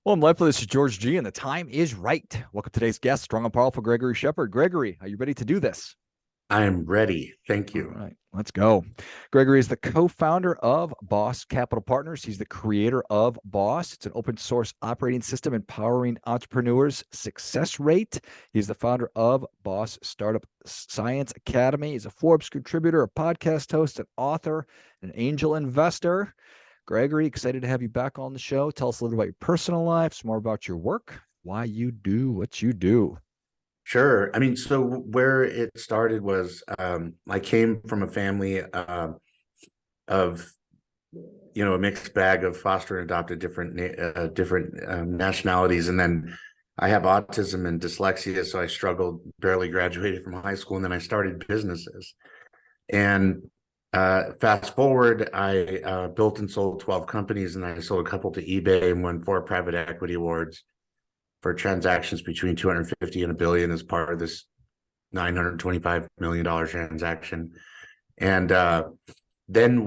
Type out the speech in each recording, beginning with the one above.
Well, I'm LifeBlood. This is George G, and the time is right. Welcome to today's guest, strong and powerful Gregory Shepard. Gregory, are you ready to do this? I am ready. Thank All you. right, let's go. Gregory is the co-founder of Boss Capital Partners. He's the creator of Boss. It's an open source operating system empowering entrepreneurs' success rate. He's the founder of Boss Startup Science Academy. He's a Forbes contributor, a podcast host, an author, an angel investor. Gregory, excited to have you back on the show. Tell us a little about your personal life, some more about your work, why you do what you do. Sure. So where it started was I came from a family of a mixed bag of foster and adopted different nationalities, and then I have autism and dyslexia, so I struggled, barely graduated from high school, and then I started businesses. And fast forward, I built and sold 12 companies, and I sold a couple to eBay and won 4 private equity awards for transactions between 250 and a billion as part of this $925 million transaction. And then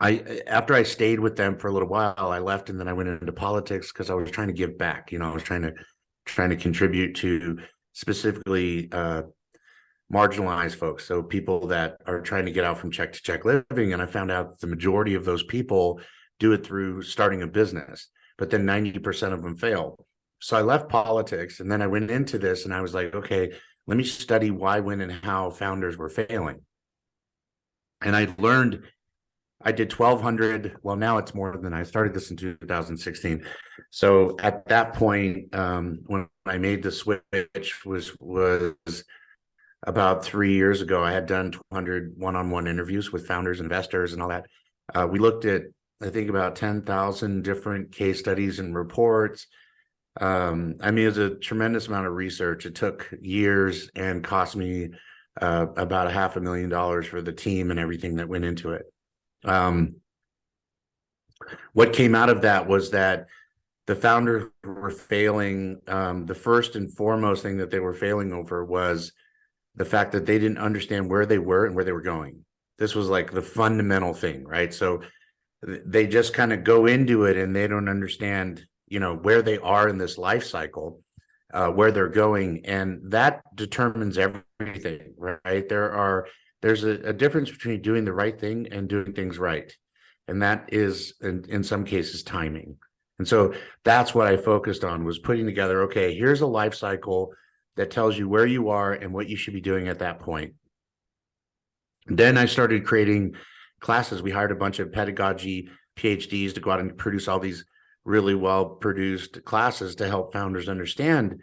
I after I stayed with them for a little while, I left and then I went into politics because I was trying to give back. I was trying to contribute to specifically marginalized folks, so people that are trying to get out from check to check living. And I found out the majority of those people do it through starting a business, but then 90% of them fail. So I left politics and then I went into this and I was like, okay, let me study why, when, and how founders were failing. And I learned, I did 1,200. Well, now it's more than, I started this in 2016. So at that point, when I made the switch was about 3 years ago. I had done 200 one-on-one interviews with founders, investors, and all that. We looked at, I think, about 10,000 different case studies and reports. It was a tremendous amount of research. It took years and cost me about $500,000 for the team and everything that went into it. What came out of that was that the founders were failing. The first and foremost thing that they were failing over was the fact that they didn't understand where they were and where they were going. This was like the fundamental thing, right? So they just kind of go into it and they don't understand, where they are in this life cycle, where they're going, and that determines everything, right? There's a difference between doing the right thing and doing things right, and that is in some cases timing. And so that's what I focused on, was putting together, okay, here's a life cycle that tells you where you are and what you should be doing at that point. Then I started creating classes. We hired a bunch of pedagogy PhDs to go out and produce all these really well produced classes to help founders understand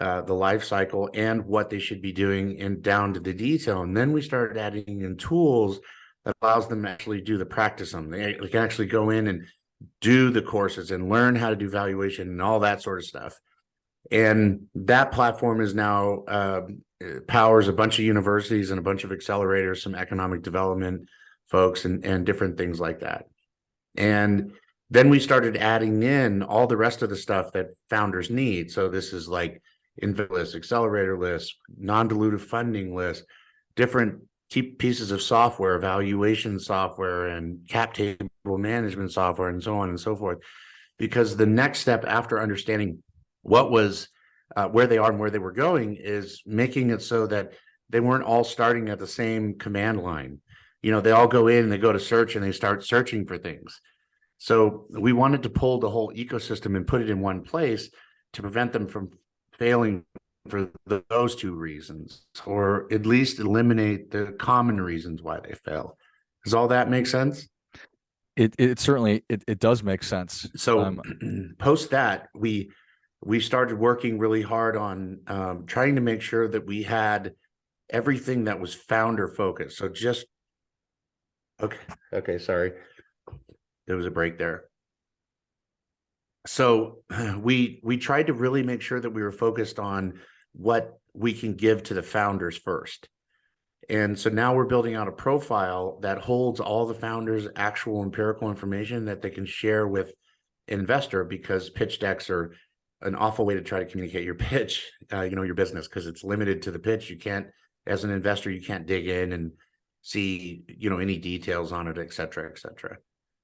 the life cycle and what they should be doing, and down to the detail. And then we started adding in tools that allows them to actually do the practice on them. They can actually go in and do the courses and learn how to do valuation and all that sort of stuff. And that platform is now powers a bunch of universities and a bunch of accelerators, some economic development folks, and different things like that. And then we started adding in all the rest of the stuff that founders need. So this is like invest list, accelerator list, non-dilutive funding list, different pieces of software, evaluation software, and cap table management software, and so on and so forth. Because the next step after understanding what was where they are and where they were going is making it so that they weren't all starting at the same command line. They all go in and they go to search and they start searching for things. So we wanted to pull the whole ecosystem and put it in one place to prevent them from failing for those two reasons, or at least eliminate the common reasons why they fail. Does all that make sense? It certainly it does make sense. So post that, we started working really hard on trying to make sure that we had everything that was founder focused. So just okay, sorry, there was a break there. So we tried to really make sure that we were focused on what we can give to the founders first. And so now we're building out a profile that holds all the founders' actual empirical information that they can share with an investor, because pitch decks are an awful way to try to communicate your pitch, your business, because it's limited to the pitch. You can't, as an investor, you can't dig in and see, any details on it, et cetera, et cetera.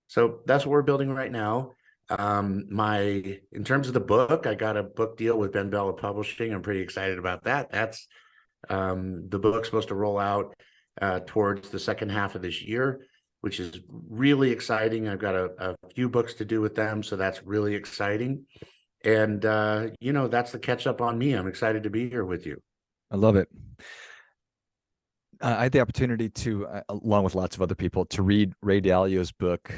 So that's what we're building right now. In terms of the book, I got a book deal with Ben Bella Publishing. I'm pretty excited about that. That's the book's supposed to roll out towards the second half of this year, which is really exciting. I've got a few books to do with them, so that's really exciting. And that's the catch up on me. I'm excited to be here with you. I love it. I had the opportunity to, along with lots of other people, to read Ray Dalio's book,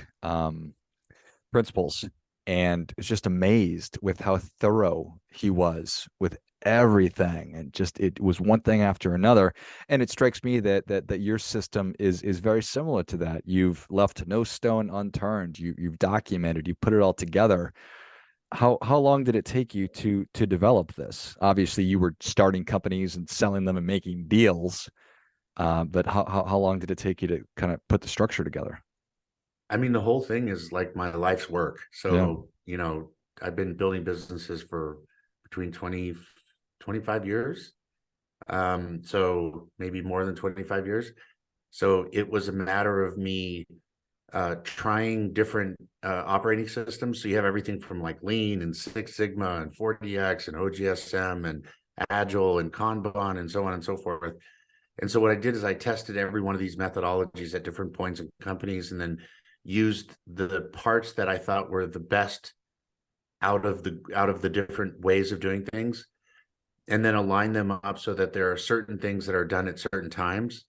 Principles, and was just amazed with how thorough he was with everything, and just it was one thing after another. And it strikes me that your system is very similar to that. You've left no stone unturned. You've documented. You put it all together. How long did it take you to develop this? Obviously, you were starting companies and selling them and making deals. But how long did it take you to kind of put the structure together? I mean, the whole thing is like my life's work. Yeah. So, I've been building businesses for between 20, 25 years. So maybe more than 25 years. So it was a matter of me trying different operating systems. So you have everything from like Lean and Six Sigma and 4DX and OGSM and Agile and Kanban and so on and so forth. And so what I did is I tested every one of these methodologies at different points in companies, and then used the parts that I thought were the best out of the different ways of doing things, and then align them up so that there are certain things that are done at certain times,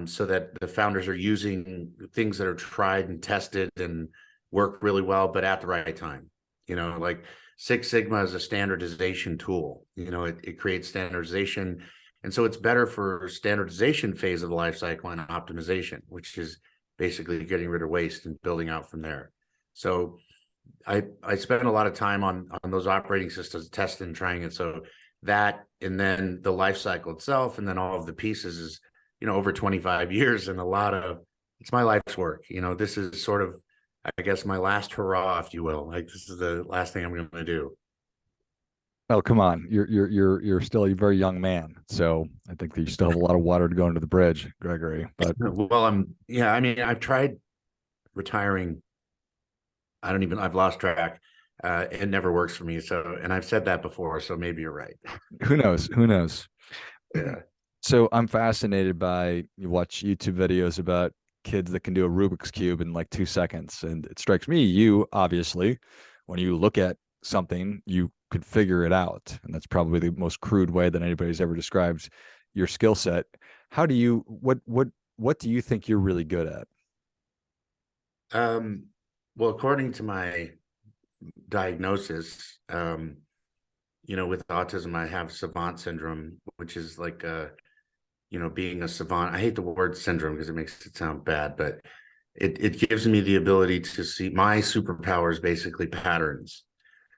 so that the founders are using things that are tried and tested and work really well, but at the right time. Like Six Sigma is a standardization tool. It creates standardization. And so it's better for standardization phase of the life cycle and optimization, which is basically getting rid of waste and building out from there. So I spent a lot of time on those operating systems, testing and trying it. So that, and then the life cycle itself, and then all of the pieces is, over 25 years, and it's my life's work. This is sort of, I guess, my last hurrah, if you will. Like, this is the last thing I'm going to do. Oh, come on. You're still a very young man. So I think that you still have a lot of water to go under the bridge, Gregory. But Well, I mean, I've tried retiring. I've lost track. It never works for me. So, and I've said that before, so maybe you're right. who knows? Who knows? Yeah. So I'm fascinated by, you watch YouTube videos about kids that can do a Rubik's Cube in like 2 seconds. And it strikes me, you obviously, when you look at something, you could figure it out. And that's probably the most crude way that anybody's ever described your skill set. What do you think you're really good at? Well, according to my diagnosis, with autism, I have savant syndrome, which is like being a savant. I hate the word syndrome because it makes it sound bad, but it gives me the ability to see my superpowers, basically patterns.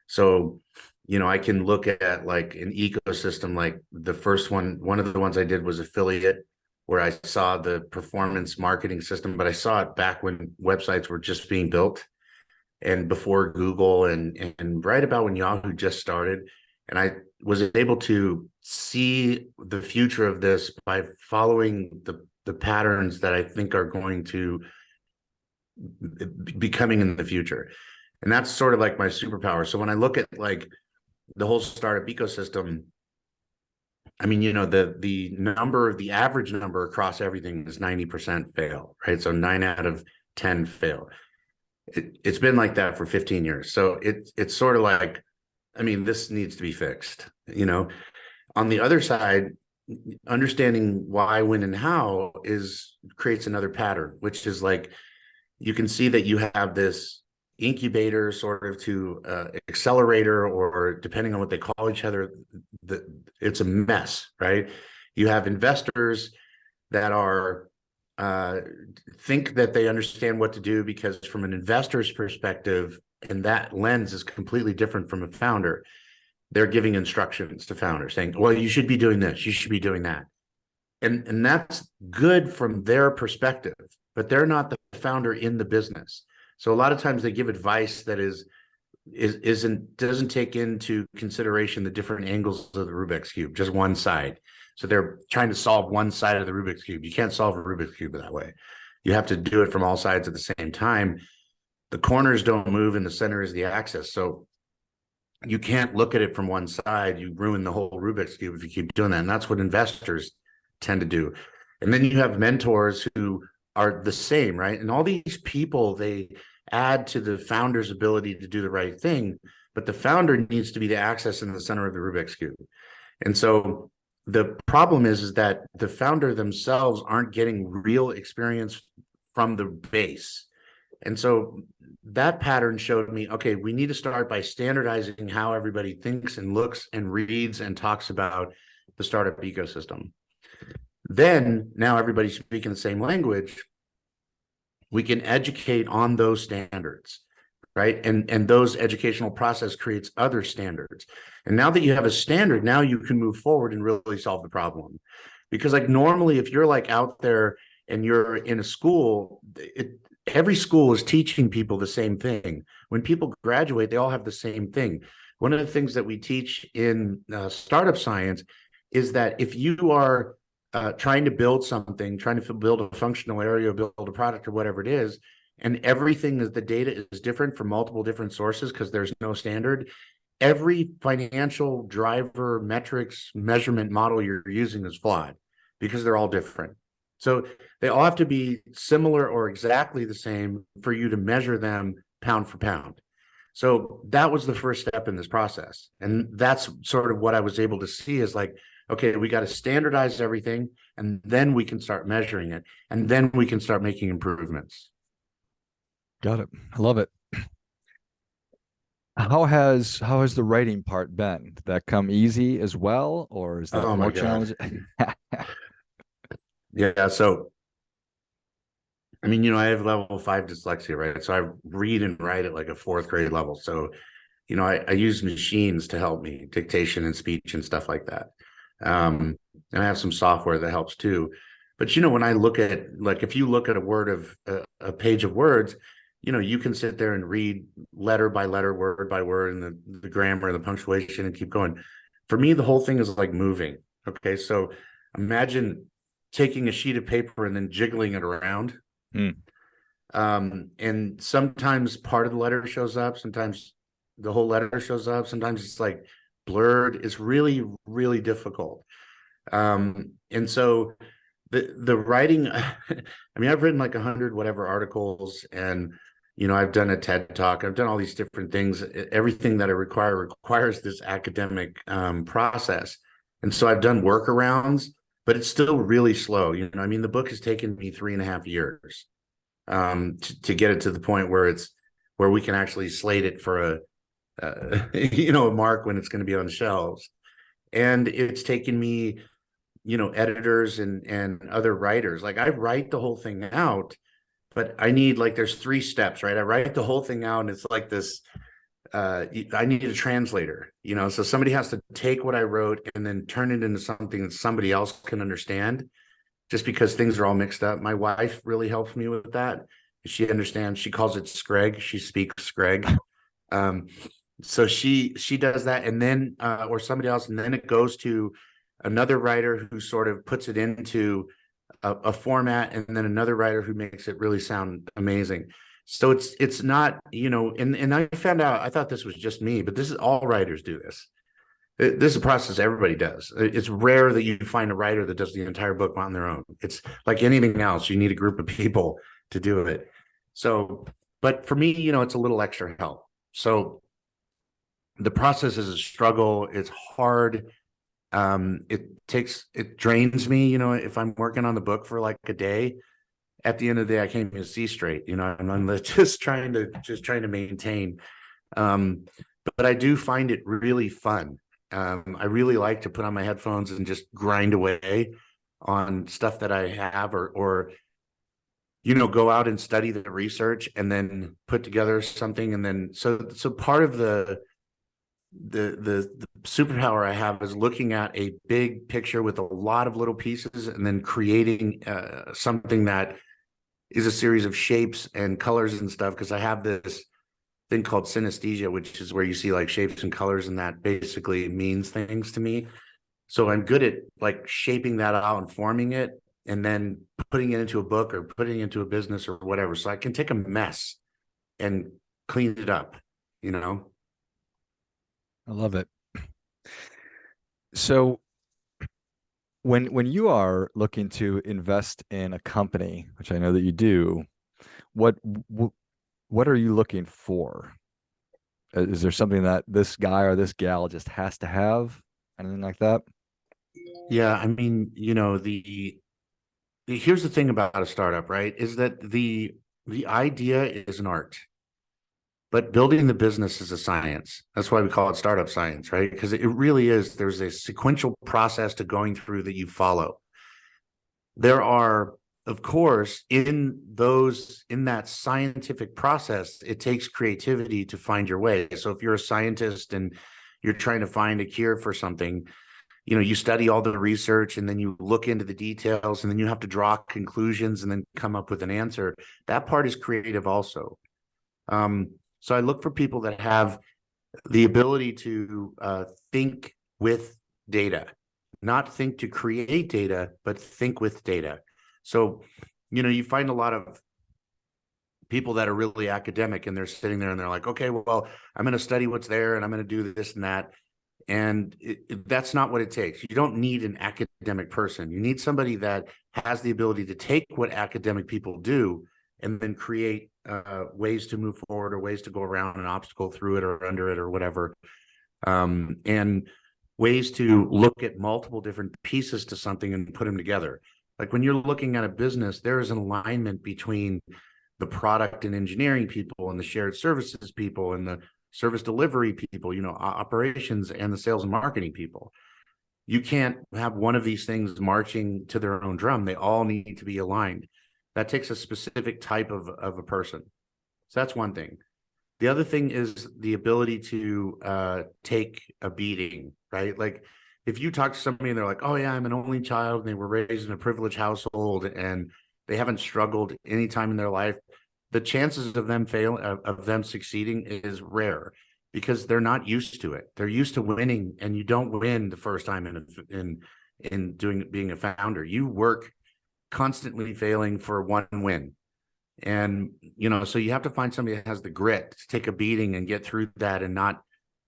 So, I can look at like an ecosystem, like the first one of the ones I did was affiliate, where I saw the performance marketing system, but I saw it back when websites were just being built and before Google, and right about when Yahoo just started. And I was able to see the future of this by following the patterns that I think are going to be coming in the future. And that's sort of like my superpower. So when I look at like the whole startup ecosystem, I mean, the average number across everything is 90% fail, right? So 9 out of 10 fail. It's been like that for 15 years. So it's sort of like, I mean, this needs to be fixed. On the other side, understanding why, when, and how creates another pattern, which is like, you can see that you have this incubator sort of to accelerator, or depending on what they call each other, it's a mess, right? You have investors that are think that they understand what to do, because from an investor's perspective, and that lens is completely different from a founder. They're giving instructions to founders saying, well, you should be doing this, you should be doing that. And that's good from their perspective, but they're not the founder in the business. So a lot of times they give advice that doesn't take into consideration the different angles of the Rubik's Cube, just one side. So they're trying to solve one side of the Rubik's Cube. You can't solve a Rubik's Cube that way. You have to do it from all sides at the same time. the corners don't move and the center is the axis. So you can't look at it from one side. You ruin the whole Rubik's Cube if you keep doing that. And that's what investors tend to do. And then you have mentors who are the same, right? And all these people, they add to the founder's ability to do the right thing, but the founder needs to be the axis in the center of the Rubik's Cube. And so the problem is that the founder themselves aren't getting real experience from the base. And so that pattern showed me, okay, we need to start by standardizing how everybody thinks and looks and reads and talks about the startup ecosystem. Then now everybody's speaking the same language. We can educate on those standards, right? And those educational process creates other standards. And now that you have a standard, now you can move forward and really solve the problem. Because like normally, if you're like out there and you're in a school, every school is teaching people the same thing. When people graduate, they all have the same thing. One of the things that we teach in startup science is that if you are trying to build something, trying to build a functional area, build a product or whatever it is, and everything is the data is different from multiple different sources because there's no standard, every financial driver metrics measurement model you're using is flawed because they're all different. So they all have to be similar or exactly the same for you to measure them pound for pound. So that was the first step in this process. And that's sort of what I was able to see is like, okay, we got to standardize everything and then we can start measuring it and then we can start making improvements. Got it. I love it. How has the writing part been? Did that come easy as well, or is that more challenging? Yeah. So, I mean, I have level 5 dyslexia, right? So I read and write at like a 4th grade level. So, I use machines to help me, dictation and speech and stuff like that. And I have some software that helps too. But, when I look at, like, if you look at a page of words, you can sit there and read letter by letter, word by word, and the grammar and the punctuation and keep going. For me, the whole thing is like moving. Okay. So imagine taking a sheet of paper and then jiggling it around. And sometimes part of the letter shows up, sometimes the whole letter shows up, sometimes it's like blurred. It's really, really difficult. And so the writing, I mean, I've written like 100 whatever articles, and I've done a TED talk, I've done all these different things. Everything that I requires this academic process. And so I've done workarounds, but it's still really slow. I mean, the book has taken me 3.5 years to get it to the point where we can actually slate it for a mark when it's going to be on shelves. And it's taken me, editors and other writers. Like I write the whole thing out, but I need, like, there's 3 steps, right? I write the whole thing out and it's like this, I need a translator, so somebody has to take what I wrote and then turn it into something that somebody else can understand, just because things are all mixed up. My wife really helps me with that. She understands, she calls it Screg. She speaks Screg. So she does that, and then or somebody else, and then it goes to another writer who sort of puts it into a format, and then another writer who makes it really sound amazing. So it's not, and I found out, I thought this was just me, but this is all writers do this. This is a process everybody does. It's rare that you find a writer that does the entire book on their own. It's like anything else. You need a group of people to do it. So, but for me, it's a little extra help. So the process is a struggle. It's hard. It drains me, if I'm working on the book for like a day, at the end of the day, I can't even see straight, and I'm just trying to maintain. But I do find it really fun. I really like to put on my headphones and just grind away on stuff that I have, or go out and study the research and then put together something. And then, so part of the superpower I have is looking at a big picture with a lot of little pieces and then creating something that is a series of shapes and colors and stuff, because I have this thing called synesthesia, which is where you see like shapes and colors, and that basically means things to me. So I'm good at like shaping that out and forming it and then putting it into a book or putting it into a business or whatever. So I can take a mess and clean it up, you know? I love it. So when you are looking to invest in a company, which I know that you do, what what are you looking for? Is there something that this guy or this gal just has to have? Anything like that? Yeah, I mean, here's the thing about a startup, right? Is that the idea is an art, but building the business is a science. That's why we call it startup science, right? Because it really is. There's a sequential process to going through that you follow. There are, of course, in that scientific process, it takes creativity to find your way. So if you're a scientist and you're trying to find a cure for something, you study all the research and then you look into the details and then you have to draw conclusions and then come up with an answer. That part is creative also. So I look for people that have the ability to think with data, not think to create data, but think with data. So, you find a lot of people that are really academic and they're sitting there and they're like, okay, well, I'm going to study what's there and I'm going to do this and that. And that's not what it takes. You don't need an academic person. You need somebody that has the ability to take what academic people do and then create ways to move forward or ways to go around an obstacle, through it or under it or whatever. And ways to look at multiple different pieces to something and put them together. Like when you're looking at a business, there is an alignment between the product and engineering people and the shared services people and the service delivery people, operations and the sales and marketing people. You can't have one of these things marching to their own drum. They all need to be aligned. That takes a specific type of a person. So that's one thing. The other thing is the ability to take a beating, right? Like if you talk to somebody and they're like, oh yeah, I'm an only child and they were raised in a privileged household and they haven't struggled any time in their life, the chances of them of them succeeding is rare because they're not used to it. They're used to winning, and you don't win the first time in being a founder. You work constantly failing for one win. And, so you have to find somebody that has the grit to take a beating and get through that and not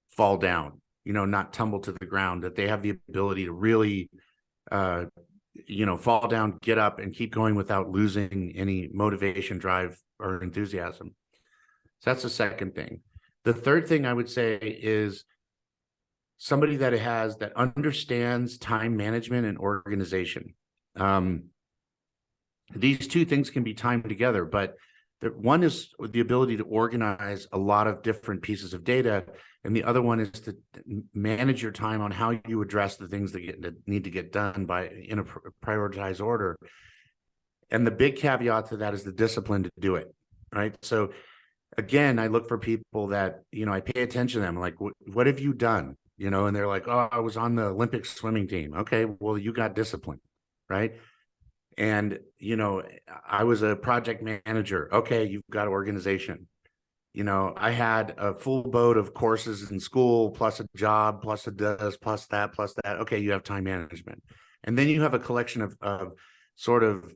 fall down, not tumble to the ground, that they have the ability to really, fall down, get up and keep going without losing any motivation, drive, or enthusiasm. So that's the second thing. The third thing I would say is somebody that understands time management and organization. These two things can be timed together, but one is the ability to organize a lot of different pieces of data, and the other one is to manage your time on how you address the things that need to get done in a prioritized order. And the big caveat to that is the discipline to do it, right? So again, I look for people that, I pay attention to them, like, what have you done? And they're like, oh, I was on the Olympic swimming team. Okay, well, you got discipline, right? And, I was a project manager. Okay, you've got organization. I had a full boat of courses in school, plus a job, plus a this, plus that, plus that. Okay, you have time management. And then you have a collection of sort of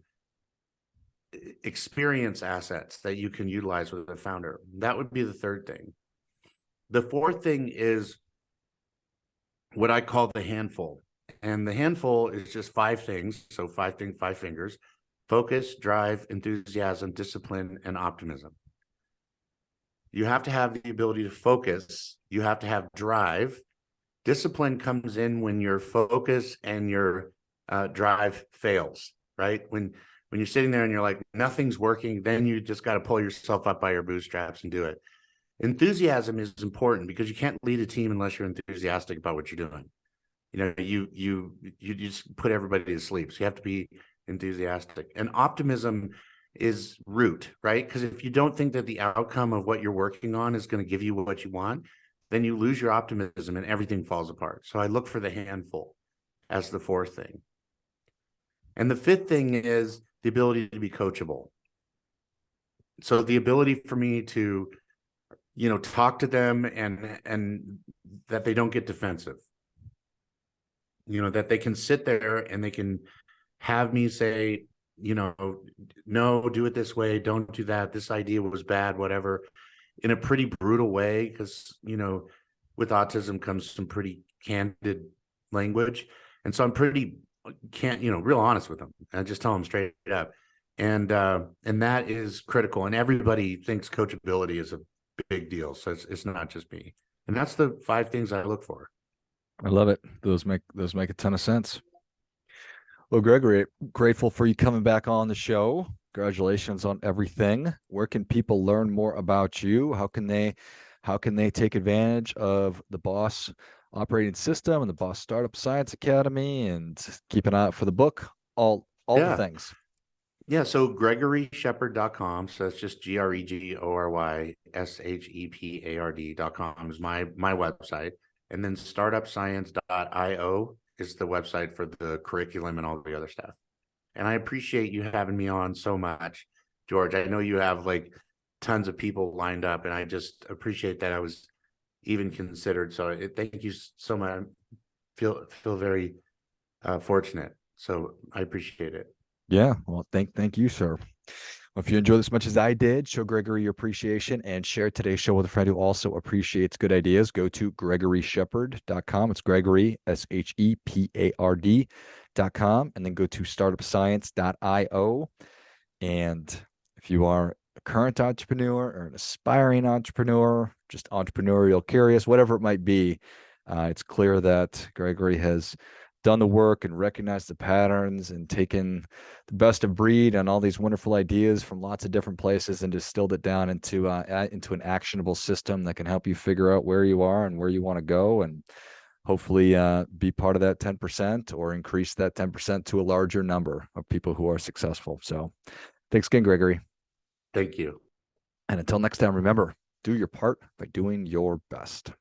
experience assets that you can utilize with a founder. That would be the third thing. The fourth thing is what I call the handful. And the handful is just five things. So five fingers: focus, drive, enthusiasm, discipline, and optimism. You have to have the ability to focus. You have to have drive. Discipline comes in when your focus and your drive fails, right? When you're sitting there and you're like, nothing's working, then you just got to pull yourself up by your bootstraps and do it. Enthusiasm is important because you can't lead a team unless you're enthusiastic about what you're doing. You just put everybody to sleep. So you have to be enthusiastic. And optimism is root, right? Because if you don't think that the outcome of what you're working on is going to give you what you want, then you lose your optimism and everything falls apart. So I look for the handful as the fourth thing. And the fifth thing is the ability to be coachable. So the ability for me to, talk to them and that they don't get defensive. That they can sit there and they can have me say, no, do it this way, don't do that, this idea was bad, whatever, in a pretty brutal way, because with autism comes some pretty candid language. And so I'm pretty real honest with them. I just tell them straight up. And that is critical. And everybody thinks coachability is a big deal. So it's not just me. And that's the 5 things I look for. I love it. Those make a ton of sense. Well, Gregory, grateful for you coming back on the show. Congratulations on everything. Where can people learn more about you? How can they take advantage of the Boss operating system and the Boss Startup Science Academy, and keep an eye out for the book? All the Yeah. things. Yeah. So GregoryShepard.com. So that's just GregoryShepard.com is my website. And then startupscience.io is the website for the curriculum and all the other stuff. And I appreciate you having me on so much, George. I know you have like tons of people lined up, and I just appreciate that I was even considered. So thank you so much. I feel very fortunate. So I appreciate it. Yeah. Well, thank you, sir. Well, if you enjoyed this as much as I did, show Gregory your appreciation and share today's show with a friend who also appreciates good ideas. Go to GregoryShepard.com. It's Gregory, SHEPARD.com, and then go to startupscience.io. And if you are a current entrepreneur or an aspiring entrepreneur, just entrepreneurial curious, whatever it might be, it's clear that Gregory has done the work and recognized the patterns and taken the best of breed and all these wonderful ideas from lots of different places and distilled it down into an actionable system that can help you figure out where you are and where you want to go, and hopefully be part of that 10% or increase that 10% to a larger number of people who are successful. So thanks again, Gregory. Thank you. And until next time, remember, do your part by doing your best.